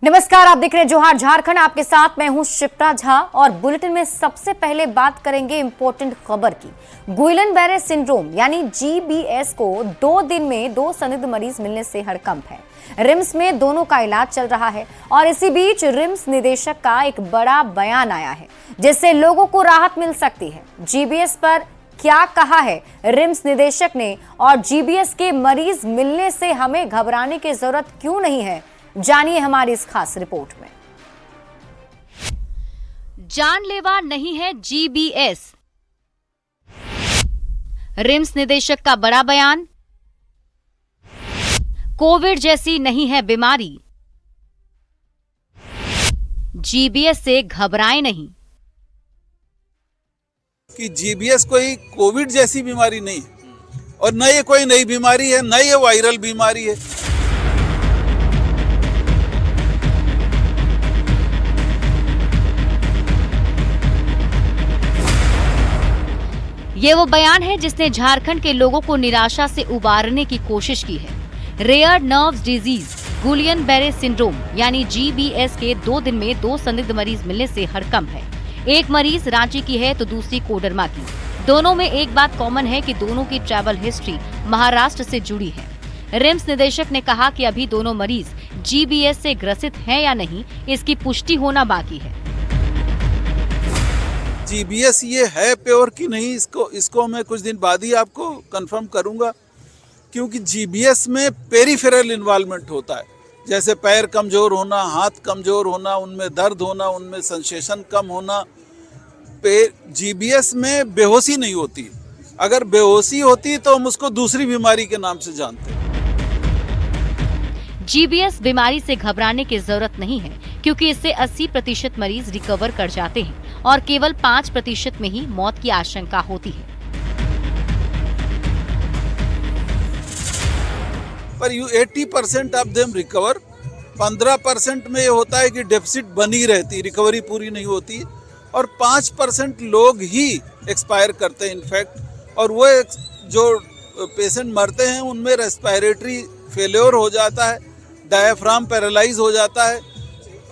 नमस्कार, आप देख रहे हैं जोहार झारखंड। आपके साथ मैं हूं शिप्रा झा और बुलेटिन में सबसे पहले बात करेंगे इंपॉर्टेंट खबर की। गुइलन-बैरे सिंड्रोम यानी जीबीएस को 2 दिन में 2 संदिग्ध मरीज मिलने से हड़कंप है। रिम्स में दोनों का इलाज चल रहा है और इसी बीच रिम्स निदेशक का एक बड़ा बयान आया है जिससे लोगों को राहत मिल सकती है। जीबीएस पर क्या कहा है रिम्स निदेशक ने और जीबीएस के मरीज मिलने से हमें घबराने की जरूरत क्यों नहीं है, जानिए हमारी इस खास रिपोर्ट में। जानलेवा नहीं है जीबीएस, रिम्स निदेशक का बड़ा बयान। कोविड जैसी नहीं है बीमारी, जीबीएस से घबराएं नहीं। कि जीबीएस कोई कोविड जैसी बीमारी नहीं है और न ये कोई नई बीमारी है, न ये वायरल बीमारी है। ये वो बयान है जिसने झारखंड के लोगों को निराशा से उबारने की कोशिश की है। रेयर नर्व्स डिजीज गुइलन-बैरे सिंड्रोम यानी जीबीएस के 2 दिन में 2 संदिग्ध मरीज मिलने से हड़कंप है। एक मरीज रांची की है तो दूसरी कोडरमा की। दोनों में एक बात कॉमन है कि दोनों की ट्रैवल हिस्ट्री महाराष्ट्र से जुड़ी है। रिम्स निदेशक ने कहा कि अभी दोनों मरीज जीबीएस से ग्रसित हैं या नहीं, इसकी पुष्टि होना बाकी है। जीबीएस ये है प्योर कि नहीं, इसको मैं कुछ दिन बाद ही आपको कंफर्म करूंगा, क्योंकि जीबीएस में पेरिफेरल इन्वॉल्वमेंट होता है, जैसे पैर कमजोर होना, हाथ कमजोर होना, उनमें दर्द होना, उनमें सेंसेशन कम होना। जीबीएस में बेहोशी नहीं होती। अगर बेहोशी होती तो हम उसको दूसरी बीमारी के नाम से जानते हैं। जीबीएस बीमारी से घबराने की जरूरत नहीं है, क्योंकि इससे 80% मरीज रिकवर कर जाते हैं और केवल 5% में ही मौत की आशंका होती है। पर 80% ऑफ देम रिकवर। 15% में ये होता है कि डेफिसिट बनी रहती, रिकवरी पूरी नहीं होती, और 5% लोग ही एक्सपायर करते हैं इनफैक्ट। और वो जो पेशेंट मरते हैं उनमें रेस्पिरेटरी फेल्योर हो जाता है, डायफ्राम पैरालाइज हो जाता है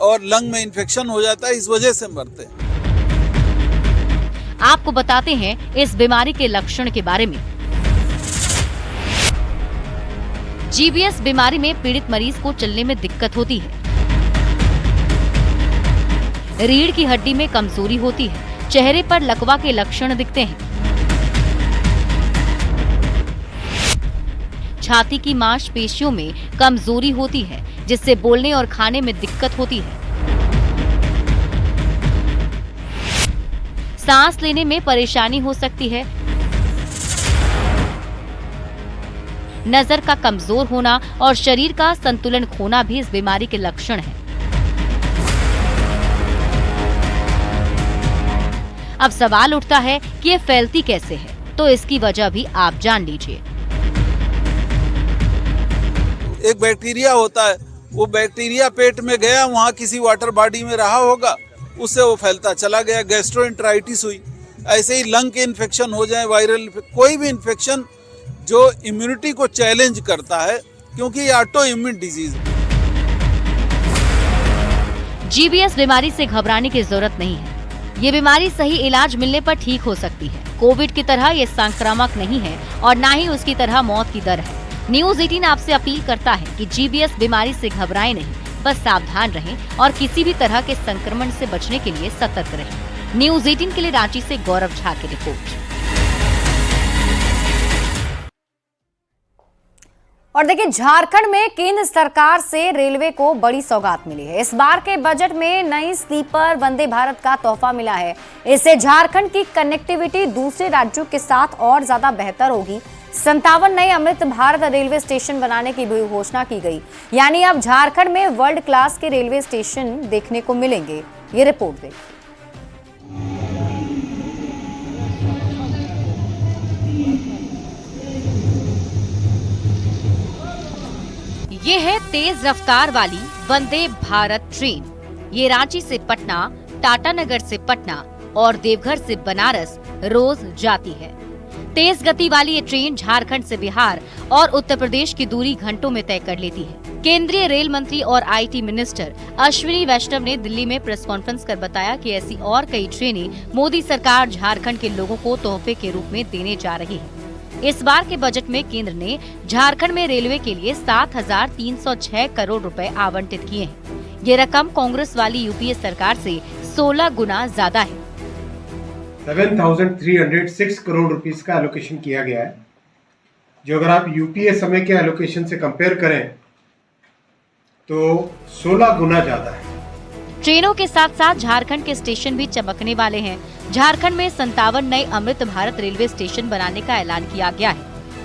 और लंग में इन्फेक्शन हो जाता है, इस वजह से मरते हैं। आपको बताते हैं इस बीमारी के लक्षण के बारे में। जीबीएस बीमारी में पीड़ित मरीज को चलने में दिक्कत होती है, रीढ़ की हड्डी में कमजोरी होती है, चेहरे पर लकवा के लक्षण दिखते हैं, छाती की मांसपेशियों में कमजोरी होती है जिससे बोलने और खाने में दिक्कत होती है, सांस लेने में परेशानी हो सकती है, नजर का कमजोर होना और शरीर का संतुलन खोना भी इस बीमारी के लक्षण हैं। अब सवाल उठता है कि ये फैलती कैसे है, तो इसकी वजह भी आप जान लीजिए। एक बैक्टीरिया होता है, वो बैक्टीरिया पेट में गया, वहाँ किसी वाटर बॉडी में रहा होगा, उससे वो फैलता चला गया, गैस्ट्रोएंटेराइटिस हुई। ऐसे ही लंग के इन्फेक्शन हो जाए, वायरल कोई भी इन्फेक्शन जो इम्यूनिटी को चैलेंज करता है, क्योंकि ये ऑटो इम्यून डिजीज है। जीबीएस बीमारी से घबराने की जरूरत नहीं है। ये बीमारी सही इलाज मिलने पर ठीक हो सकती है। कोविड की तरह ये संक्रामक नहीं है और न ही उसकी तरह मौत की दर है। न्यूज 18 आपसे अपील करता है कि जीबीएस बीमारी से घबराएं नहीं, बस सावधान रहें और किसी भी तरह के संक्रमण से बचने के लिए सतर्क रहें। न्यूज 18 के लिए रांची से गौरव झा की रिपोर्ट। और देखिए, झारखंड में केंद्र सरकार से रेलवे को बड़ी सौगात मिली है। इस बार के बजट में नई स्लीपर वंदे भारत का तोहफा मिला है। इससे झारखंड की कनेक्टिविटी दूसरे राज्यों के साथ और ज्यादा बेहतर होगी। 57 नए अमृत भारत रेलवे स्टेशन बनाने की भी घोषणा की गई, यानी अब झारखंड में वर्ल्ड क्लास के रेलवे स्टेशन देखने को मिलेंगे। ये रिपोर्ट देखिए। ये है तेज रफ्तार वाली वंदे भारत ट्रेन। ये रांची से पटना, टाटानगर से पटना और देवघर से बनारस रोज जाती है। तेज गति वाली ये ट्रेन झारखंड से बिहार और उत्तर प्रदेश की दूरी घंटों में तय कर लेती है। केंद्रीय रेल मंत्री और IT मिनिस्टर अश्विनी वैष्णव ने दिल्ली में प्रेस कॉन्फ्रेंस कर बताया कि ऐसी और कई ट्रेनें मोदी सरकार झारखंड के लोगों को तोहफे के रूप में देने जा रही है। इस बार के बजट में केंद्र ने झारखंड में रेलवे के लिए 7,306 करोड़ रुपए आवंटित किए हैं। ये रकम कांग्रेस वाली यूपीए सरकार से 16 गुना ज्यादा है। 7,306 करोड़ रुपीस का एलोकेशन किया गया है, जो अगर आप यूपीए समय के एलोकेशन से कंपेयर करें तो 16 गुना ज्यादा है। ट्रेनों के साथ साथ झारखंड के स्टेशन भी चमकने वाले हैं। झारखंड में 57 नए अमृत भारत रेलवे स्टेशन बनाने का ऐलान किया गया है।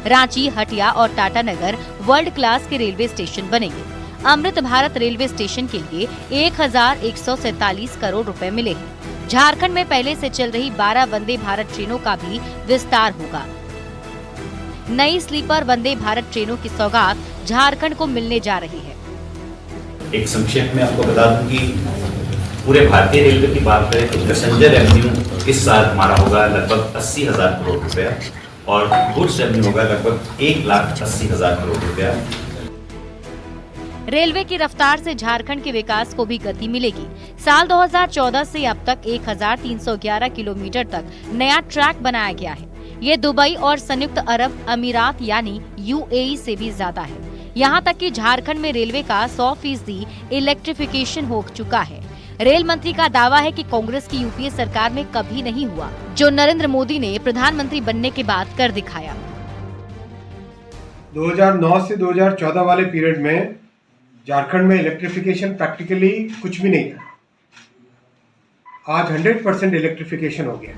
रांची, हटिया और टाटानगर वर्ल्ड क्लास के रेलवे स्टेशन बनेंगे। अमृत भारत रेलवे स्टेशन के लिए 1,147 करोड़ रुपए मिले हैं। झारखंड में पहले से चल रही 12 वंदे भारत ट्रेनों का भी विस्तार होगा। नई स्लीपर वंदे भारत ट्रेनों की सौगात झारखंड को मिलने जा रही है। एक संक्षेप में आपको बता दूं कि पूरे भारतीय रेलवे की बात करें तो पैसेंजर रेवेन्यू इस साल हमारा होगा लगभग 80,000 करोड़ रुपया और गुड्स रेवेन्यू होगा लगभग 1,80,000 करोड़ रुपया। रेलवे की रफ्तार से झारखंड के विकास को भी गति मिलेगी। साल 2014 से अब तक 1,311 किलोमीटर तक नया ट्रैक बनाया गया है। ये दुबई और संयुक्त अरब अमीरात यानी UAE से भी ज्यादा है। यहाँ तक कि झारखंड में रेलवे का 100% इलेक्ट्रिफिकेशन हो चुका है। रेल मंत्री का दावा है कि कांग्रेस की यूपीए सरकार में कभी नहीं हुआ, जो नरेंद्र मोदी ने प्रधानमंत्री बनने के बाद कर दिखाया। 2009 से 2014 वाले पीरियड में झारखंड में इलेक्ट्रिफिकेशन प्रैक्टिकली कुछ भी नहीं था। आज 100% इलेक्ट्रिफिकेशन हो गया।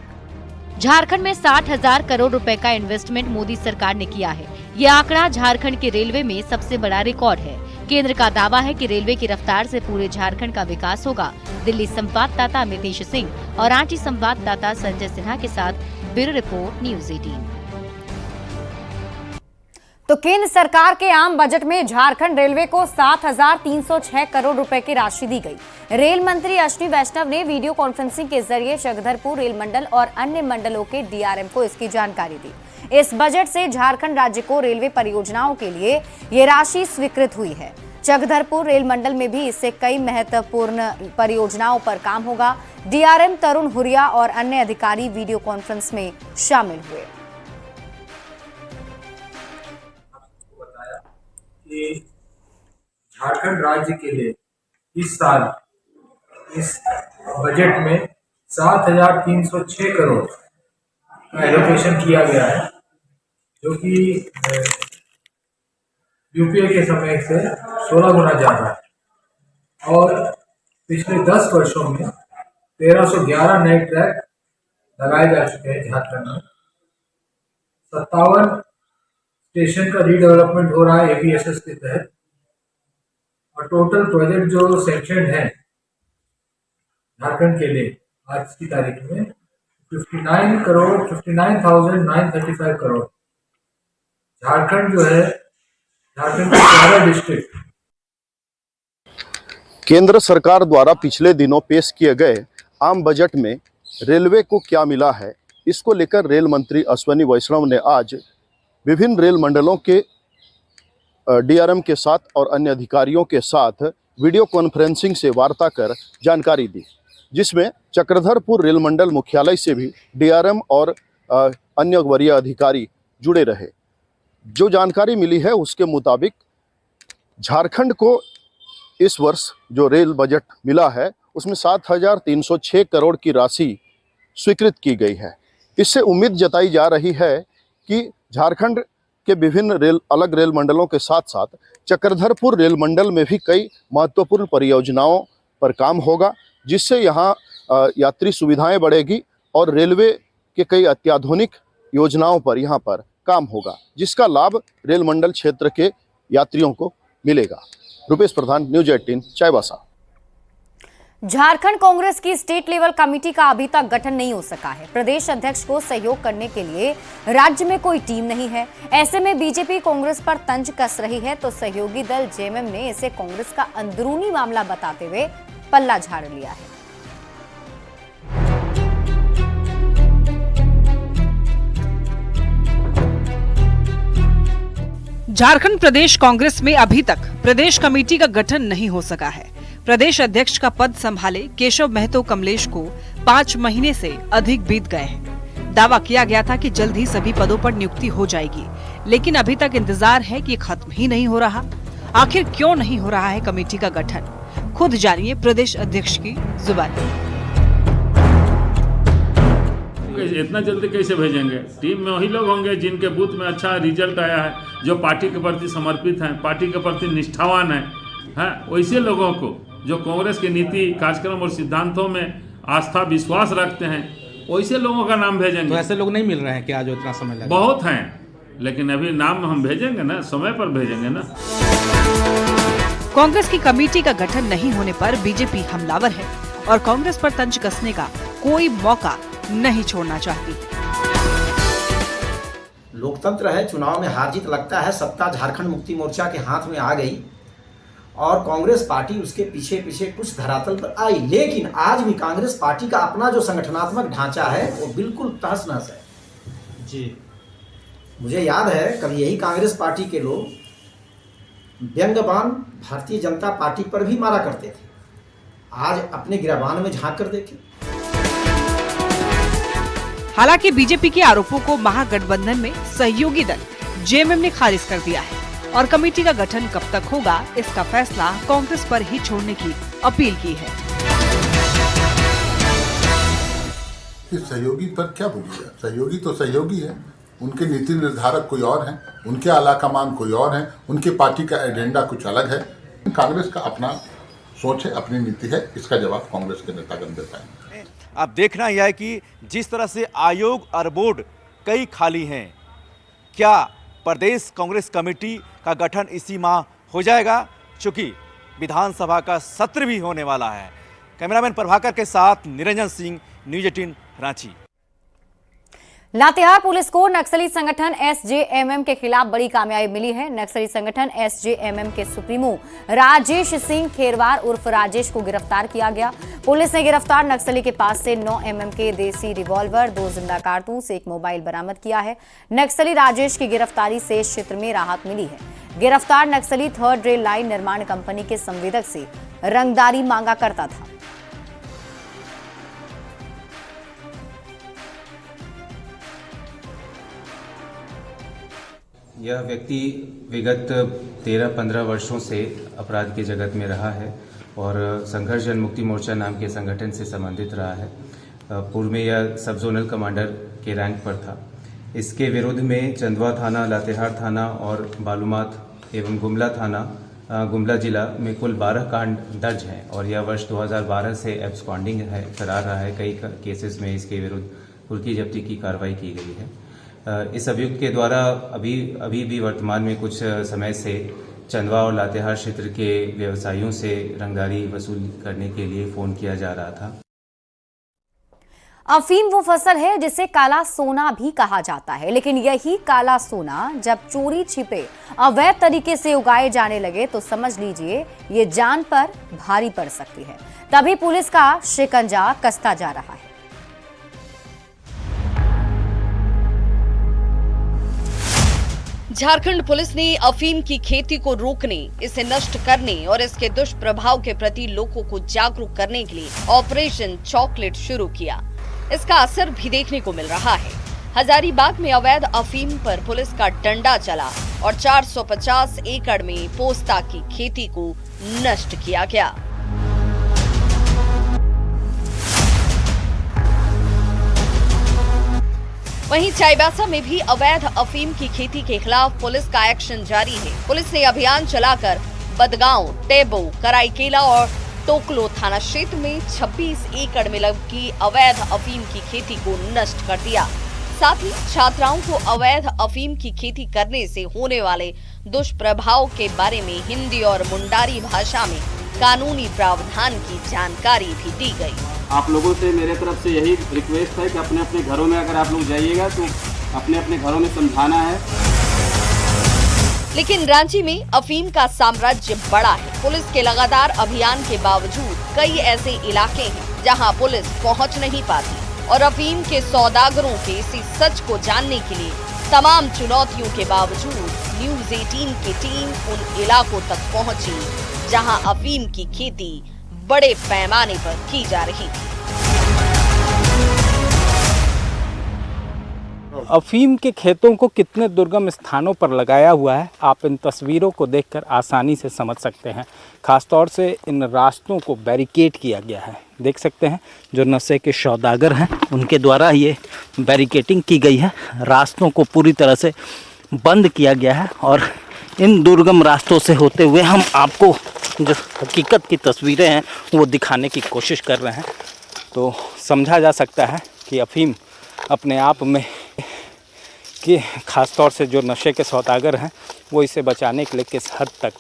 झारखंड में 60,000 करोड़ रुपए का इन्वेस्टमेंट मोदी सरकार ने किया है। ये आंकड़ा झारखंड के रेलवे में सबसे बड़ा रिकॉर्ड है। केंद्र का दावा है कि रेलवे की रफ्तार से पूरे झारखंड का विकास होगा। दिल्ली संवाददाता अमितेश सिंह और रांची संवाददाता संजय सिन्हा के साथ ब्यूरो रिपोर्ट न्यूज 18। तो केंद्र सरकार के आम बजट में झारखंड रेलवे को 7,306 करोड़ रुपए की राशि दी गई। रेल मंत्री अश्विनी वैष्णव ने वीडियो कॉन्फ्रेंसिंग के जरिए चक्रधरपुर रेल मंडल और अन्य मंडलों के DRM को इसकी जानकारी दी। इस बजट से झारखंड राज्य को रेलवे परियोजनाओं के लिए ये राशि स्वीकृत हुई है। चक्रधरपुर रेल मंडल में भी इससे कई महत्वपूर्ण परियोजनाओं पर काम होगा। DRM तरुण हुरिया और अन्य अधिकारी वीडियो कॉन्फ्रेंस में शामिल हुए। झारखंड राज्य के लिए इस साल इस बजट में 7,306 करोड़ का एलोकेशन किया गया है, जो कि यूपीए के समय से 16 गुना ज़्यादा है। और पिछले 10 वर्षों में 1,311 नए ट्रैक लगाए जा चुके हैं झारखंड में। 57 स्टेशन का रीडेवलपमेंट हो रहा है APSS के तहत। और टोटल प्रोजेक्ट जो सेक्शन है झारखंड के लिए आज की तारीख में 59,935 करोड़। झारखंड जो है, झारखंड के 11 डिस्ट्रिक्ट। केंद्र सरकार द्वारा पिछले दिनों पेश किए गए आम बजट में रेलवे को क्या मिला है, इसको लेकर रेल मंत्री अश्विनी वैष्णव ने आज विभिन्न रेल मंडलों के DRM के साथ और अन्य अधिकारियों के साथ वीडियो कॉन्फ्रेंसिंग से वार्ता कर जानकारी दी, जिसमें चक्रधरपुर रेल मंडल मुख्यालय से भी DRM और अन्य वरीय अधिकारी जुड़े रहे। जो जानकारी मिली है उसके मुताबिक झारखंड को इस वर्ष जो रेल बजट मिला है उसमें 7,306 करोड़ की राशि स्वीकृत की गई है। इससे उम्मीद जताई जा रही है कि झारखंड के विभिन्न अलग रेल मंडलों के साथ साथ चक्रधरपुर रेल मंडल में भी कई महत्वपूर्ण परियोजनाओं पर काम होगा, जिससे यहाँ यात्री सुविधाएं बढ़ेगी और रेलवे के कई अत्याधुनिक योजनाओं पर यहाँ पर काम होगा, जिसका लाभ रेल मंडल क्षेत्र के यात्रियों को मिलेगा। रुपेश प्रधान, न्यूज 18, चाईबासा। झारखंड कांग्रेस की स्टेट लेवल कमेटी का अभी तक गठन नहीं हो सका है। प्रदेश अध्यक्ष को सहयोग करने के लिए राज्य में कोई टीम नहीं है। ऐसे में बीजेपी कांग्रेस पर तंज कस रही है, तो सहयोगी दल JMM ने इसे कांग्रेस का अंदरूनी मामला बताते हुए पल्ला झाड़ लिया है। झारखंड प्रदेश कांग्रेस में अभी तक प्रदेश कमेटी का गठन नहीं हो सका है। प्रदेश अध्यक्ष का पद संभाले केशव महतो कमलेश को 5 महीने से अधिक बीत गए हैं। दावा किया गया था कि जल्द ही सभी पदों पर नियुक्ति हो जाएगी, लेकिन अभी तक इंतजार है कि खत्म ही नहीं हो रहा। आखिर क्यों नहीं हो रहा है कमेटी का गठन? खुद जानिए प्रदेश अध्यक्ष की जुबानी। इतना जल्दी कैसे भेजेंगे? टीम में वही लोग होंगे जिनके बूथ में अच्छा रिजल्ट आया है, जो पार्टी के प्रति समर्पित हैं, पार्टी के प्रति निष्ठावान हैं, वैसे लोगों को जो कांग्रेस के नीति कार्यक्रम और सिद्धांतों में आस्था विश्वास रखते हैं, वैसे लोगों का नाम भेजेंगे। तो ऐसे लोग नहीं मिल रहे हैं क्या जो इतना समय लगे? बहुत हैं, लेकिन अभी नाम हम भेजेंगे ना, समय पर भेजेंगे ना। कांग्रेस की कमेटी का गठन नहीं होने पर बीजेपी हमलावर है और कांग्रेस पर तंज कसने का कोई मौका नहीं छोड़ना चाहती। लोकतंत्र है, चुनाव में हार जीत लगता है। सत्ता झारखंड मुक्ति मोर्चा के हाथ में आ गई और कांग्रेस पार्टी उसके पीछे पीछे कुछ धरातल पर आई, लेकिन आज भी कांग्रेस पार्टी का अपना जो संगठनात्मक ढांचा है वो बिल्कुल तहस नहस है जी। मुझे याद है कभी यही कांग्रेस पार्टी के लोग व्यंग्यबाण भारतीय जनता पार्टी पर भी मारा करते थे। आज अपने गिराबान में झांक कर देखें। हालांकि बीजेपी के आरोपों को महागठबंधन में सहयोगी दल जेएमएम ने खारिज कर दिया है और कमेटी का गठन कब तक होगा इसका फैसला कांग्रेस पर ही छोड़ने की अपील की है। सहयोगी पर क्या बोलिएगा? सहयोगी तो सहयोगी है, उनके नीति निर्धारक कोई और हैं, उनके आलाकमान कोई और हैं, उनके पार्टी का एजेंडा कुछ अलग है। कांग्रेस का अपना सोच है, अपनी नीति है, इसका जवाब कांग्रेस के नेतागण दे पाएंगे। अब देखना यह है कि जिस तरह से आयोग और बोर्ड कई खाली हैं, क्या प्रदेश कांग्रेस कमेटी का गठन इसी माह हो जाएगा, चूँकि विधानसभा का सत्र भी होने वाला है। कैमरामैन प्रभाकर के साथ निरंजन सिंह, न्यूज़ 18 रांची। लातेहार पुलिस को नक्सली संगठन एसजेएमएम के खिलाफ बड़ी कामयाबी मिली है। नक्सली संगठन एसजेएमएम के सुप्रीमो राजेश सिंह खेरवार उर्फ राजेश को गिरफ्तार किया गया। पुलिस ने गिरफ्तार नक्सली के पास से 9 mm के देसी रिवॉल्वर, 2 जिंदा कारतूस, 1 मोबाइल बरामद किया है। नक्सली राजेश की गिरफ्तारी से इस क्षेत्र में राहत मिली है। गिरफ्तार नक्सली 3rd रेल लाइन निर्माण कंपनी के संवेदक से रंगदारी मांगा करता था। यह व्यक्ति विगत 13-15 वर्षों से अपराध के जगत में रहा है और संघर्ष जन मुक्ति मोर्चा नाम के संगठन से संबंधित रहा है। पूर्व में यह सब जोनल कमांडर के रैंक पर था। इसके विरुद्ध में चंदवा थाना, लातेहार थाना और बालूमाथ एवं गुमला थाना, गुमला जिला में कुल 12 कांड दर्ज हैं और यह वर्ष 2012 से एब्सकॉन्डिंग है, फरार रहा है। कई केसेस में इसके विरुद्ध कुर्की जब्ती की कार्रवाई की गई है। इस अभियुक्त के द्वारा अभी भी वर्तमान में कुछ समय से चंदवा और लातेहार क्षेत्र के व्यवसायियों से रंगदारी वसूल करने के लिए फोन किया जा रहा था। अफीम वो फसल है जिसे काला सोना भी कहा जाता है, लेकिन यही काला सोना जब चोरी छिपे अवैध तरीके से उगाए जाने लगे तो समझ लीजिए ये जान पर भारी पड़ सकती है। तभी पुलिस का शिकंजा कसता जा रहा है। झारखंड पुलिस ने अफीम की खेती को रोकने, इसे नष्ट करने और इसके दुष्प्रभाव के प्रति लोगों को जागरूक करने के लिए ऑपरेशन चॉकलेट शुरू किया। इसका असर भी देखने को मिल रहा है। हजारीबाग में अवैध अफीम पर पुलिस का डंडा चला और 450 एकड़ में पोस्ता की खेती को नष्ट किया गया। वहीं चाईबासा में भी अवैध अफीम की खेती के खिलाफ पुलिस का एक्शन जारी है। पुलिस ने अभियान चलाकर बदगांव, टेबो, कराईकेला और टोकलो थाना क्षेत्र में 26 एकड़ में लगी अवैध अफीम की खेती को नष्ट कर दिया। साथ ही छात्राओं को अवैध अफीम की खेती करने से होने वाले दुष्प्रभाव के बारे में हिंदी और मुंडारी भाषा में कानूनी प्रावधान की जानकारी भी दी गई। आप लोगों से मेरे तरफ से यही रिक्वेस्ट है कि अपने अपने घरों में अगर आप लोग जाइएगा तो अपने अपने घरों में समझाना है। लेकिन रांची में अफीम का साम्राज्य बड़ा है। पुलिस के लगातार अभियान के बावजूद कई ऐसे इलाके हैं जहां पुलिस पहुंच नहीं पाती और अफीम के सौदागरों के इसी सच को जानने के लिए तमाम चुनौतियों के बावजूद न्यूज 18 की टीम उन इलाकों तक पहुंची जहां अफीम की खेती बड़े पैमाने पर की जा रही थी। अफीम के खेतों को कितने दुर्गम स्थानों पर लगाया हुआ है, आप इन तस्वीरों को देखकर आसानी से समझ सकते हैं। खासतौर से इन रास्तों को बैरिकेड किया गया है। देख सकते हैं जो नशे के सौदागर हैं उनके द्वारा ये बैरिकेडिंग की गई है। रास्तों को पूरी तरह से बंद किया गया है और इन दुर्गम रास्तों से होते हुए हम आपको जो हकीकत की तस्वीरें हैं वो दिखाने की कोशिश कर रहे हैं। तो समझा जा सकता है कि अफीम अपने आप में कि खासतौर से जो नशे के सौदागर हैं वो इसे बचाने के लिए किस हद तक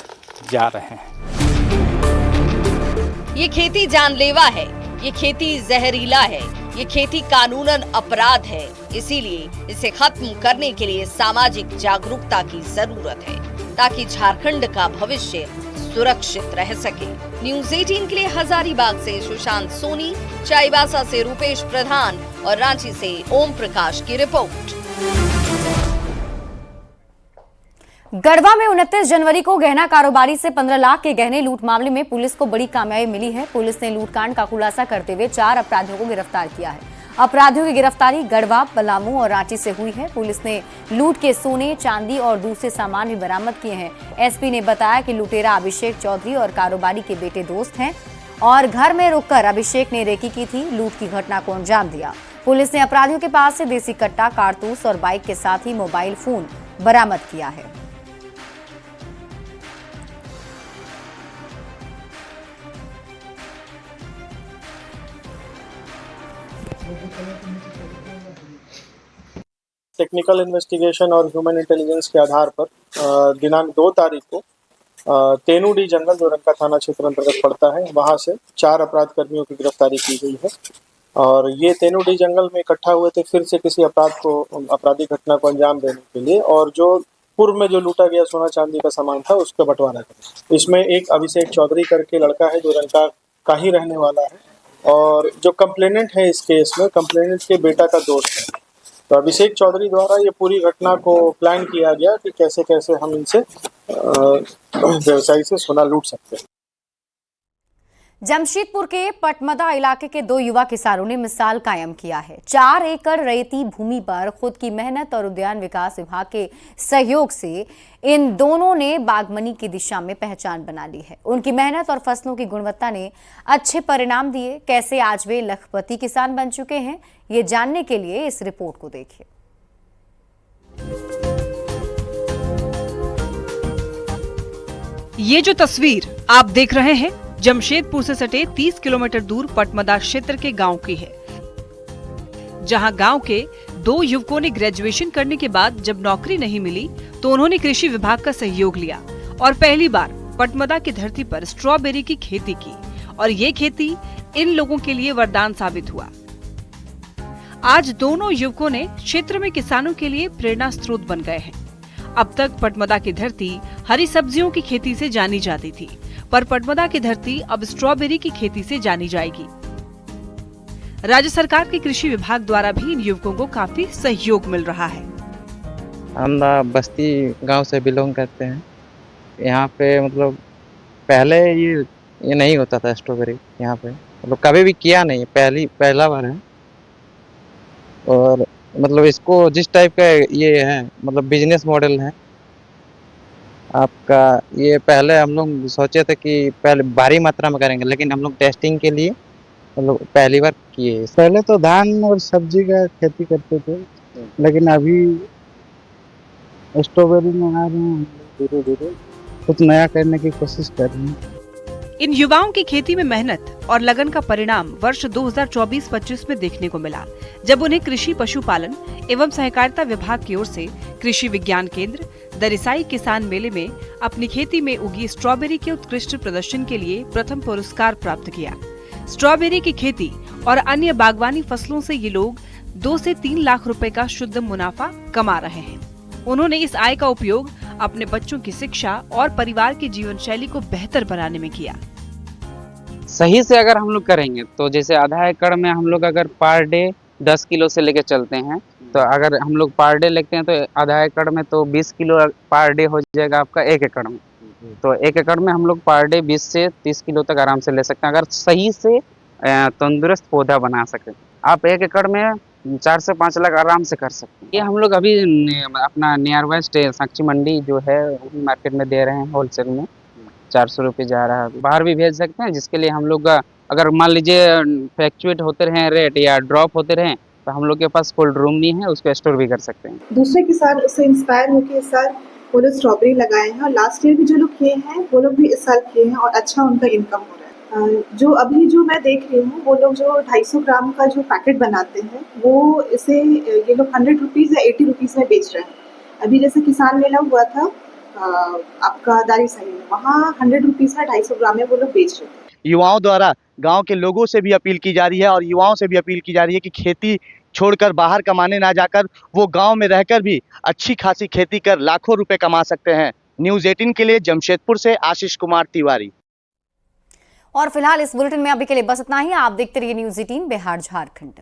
जा रहे हैं। ये खेती जानलेवा है, ये खेती जहरीला है, ये खेती कानूनन अपराध है। इसीलिए इसे खत्म करने के लिए सामाजिक जागरूकता की जरूरत है ताकि झारखंड का भविष्य सुरक्षित रह सके। न्यूज 18 के लिए हजारीबाग से सुशांत सोनी, चाईबासा से रूपेश प्रधान और रांची से ओम प्रकाश की रिपोर्ट। गढ़वा में 29 जनवरी को गहना कारोबारी से 15 लाख के गहने लूट मामले में पुलिस को बड़ी कामयाबी मिली है। पुलिस ने लूटकांड का खुलासा करते हुए 4 अपराधियों को गिरफ्तार किया है। अपराधियों की गिरफ्तारी गढ़वा, पलामू और रांची से हुई है। पुलिस ने लूट के सोने, चांदी और दूसरे सामान भी बरामद किए हैं। एसपी ने बताया कि लुटेरा अभिषेक चौधरी और कारोबारी के बेटे दोस्त हैं और घर में रुककर अभिषेक ने रेकी की थी। लूट की घटना को अंजाम दिया। पुलिस ने अपराधियों के पास से देसी कट्टा, कारतूस और बाइक के साथ ही मोबाइल फोन बरामद किया है। टेक्निकल इन्वेस्टिगेशन और ह्यूमन इंटेलिजेंस के आधार पर दिनांक 2 तारीख को तेनुडी जंगल जो रंका थाना क्षेत्र अंतर्गत पड़ता है वहां से 4 अपराध कर्मियों की गिरफ्तारी की गई है। और ये तेनुडी जंगल में इकट्ठा हुए थे फिर से किसी आपराधिक घटना को अंजाम देने के लिए, और जो पूर्व में जो लूटा गया सोना चांदी का सामान था उसका बंटवारा करें। इसमें एक अभिषेक चौधरी करके लड़का है जो रंका का ही रहने वाला है, और जो कंप्लेनेंट है इस केस में कंप्लेनेंट के बेटा का दोस्त है। तो अभिषेक चौधरी द्वारा ये पूरी घटना को प्लान किया गया कि कैसे कैसे हम इनसे व्यवसायी से सोना लूट सकते हैं। जमशेदपुर के पटमदा इलाके के 2 युवा किसानों ने मिसाल कायम किया है। 4 एकड़ रेती भूमि पर खुद की मेहनत और उद्यान विकास विभाग के सहयोग से इन दोनों ने बागवानी की दिशा में पहचान बना ली है। उनकी मेहनत और फसलों की गुणवत्ता ने अच्छे परिणाम दिए। कैसे आज वे लखपति किसान बन चुके हैं, ये जानने के लिए इस रिपोर्ट को देखिए। ये जो तस्वीर आप देख रहे हैं जमशेदपुर से सटे 30 किलोमीटर दूर पटमदा क्षेत्र के गांव की है, जहां गांव के 2 युवकों ने ग्रेजुएशन करने के बाद जब नौकरी नहीं मिली तो उन्होंने कृषि विभाग का सहयोग लिया और पहली बार पटमदा की धरती पर स्ट्रॉबेरी की खेती की। और ये खेती इन लोगों के लिए वरदान साबित हुआ। आज दोनों युवकों ने क्षेत्र में किसानों के लिए प्रेरणा स्रोत बन गए हैं। अब तक पटमदा की धरती हरी सब्जियों की खेती से जानी जाती थी, पर पटमदा की धरती अब स्ट्रॉबेरी की खेती से जानी जाएगी। राज्य सरकार के कृषि विभाग द्वारा भी इन युवकों को काफी सहयोग मिल रहा है। हम बस्ती गांव से बिलोंग करते हैं। यहाँ पे मतलब पहले ये नहीं होता था स्ट्रॉबेरी यहाँ पे, मतलब कभी भी किया नहीं, पहला बार है। और मतलब इसको जिस टाइप का ये है मतलब बिजनेस मॉडल है आपका, ये पहले हम लोग सोचे थे कि पहले भारी मात्रा में करेंगे, लेकिन हम लोग टेस्टिंग के लिए मतलब पहली बार किए। पहले तो धान और सब्जी का खेती करते थे, लेकिन अभी स्ट्रॉबेरी में आ रहे हैं, धीरे धीरे कुछ नया करने की कोशिश कर रहे हैं। इन युवाओं की खेती में मेहनत और लगन का परिणाम वर्ष 2024-25 में देखने को मिला, जब उन्हें कृषि पशुपालन एवं सहकारिता विभाग की ओर से कृषि विज्ञान केंद्र दरिसाई किसान मेले में अपनी खेती में उगी स्ट्रॉबेरी के उत्कृष्ट प्रदर्शन के लिए प्रथम पुरस्कार प्राप्त किया। स्ट्रॉबेरी की खेती और अन्य बागवानी फसलों से ये लोग 2 से 3 लाख रुपए का शुद्ध मुनाफा कमा रहे हैं। उन्होंने इस आय का उपयोग अपने बच्चों की शिक्षा और परिवार की जीवन शैली को बेहतर बनाने में किया। सही से अगर हम लोग करेंगे तो जैसे आधा एकड़ में हम लोग अगर पर डे 10 किलो से लेके चलते हैं। तो अगर हम लोग पर डे लेते हैं तो आधा एकड़ में तो 20 किलो पर डे हो जाएगा आपका 1 एकड़ में। तो 1 एकड़ में हम लोग पर डे 20 से 30 किलो तक आराम से ले सकते हैं, अगर सही से तंदुरुस्त पौधा बना सकें। आप 1 एकड़ में 4 से 5 लाख आराम से कर सकते हैं। ये हम लोग अभी अपना नियर वेस्ट साक्षी मंडी जो है मार्केट में दे रहे हैं, होलसेल में 400 रुपये जा रहा है। बाहर भी भेज सकते हैं, जिसके लिए हम लोग अगर मान लीजिए फ्लैक्चुएट होते रहें रेट या ड्रॉप होते रहें तो हम लोग के पास कोल्ड रूम नहीं है, उसको स्टोर भी कर सकते हैं। दूसरे किसान उससे इंस्पायर होकर इस साल वो लोग स्ट्रॉबेरी लगाए हैं और लास्ट ईयर भी जो लोग किए हैं वो लोग भी इस साल किए हैं और अच्छा उनका इनकम हो रहा है। जो अभी जो मैं देख रही हूँ वो लोग जो 250 ग्राम का जो पैकेट बनाते हैं वो इसे ये लोग 100 रुपीज़ या 80 रुपीज़ में बेच रहे हैं। अभी जैसे किसान मेला हुआ था आपका दारी सही में, वहाँ 100 रुपीज़ में 250 ग्राम में वो लोग बेच रहे थे। युवाओं द्वारा गांव के लोगों से भी अपील की जा रही है और युवाओं से भी अपील की जा रही है कि खेती छोड़कर बाहर कमाने ना जाकर वो गांव में रहकर भी अच्छी खासी खेती कर लाखों रुपए कमा सकते हैं। न्यूज़ 18 के लिए जमशेदपुर से आशीष कुमार तिवारी। और फिलहाल इस बुलेटिन में अभी के लिए बस इतना ही। आप देखते रहिए न्यूज़ 18 बिहार झारखंड।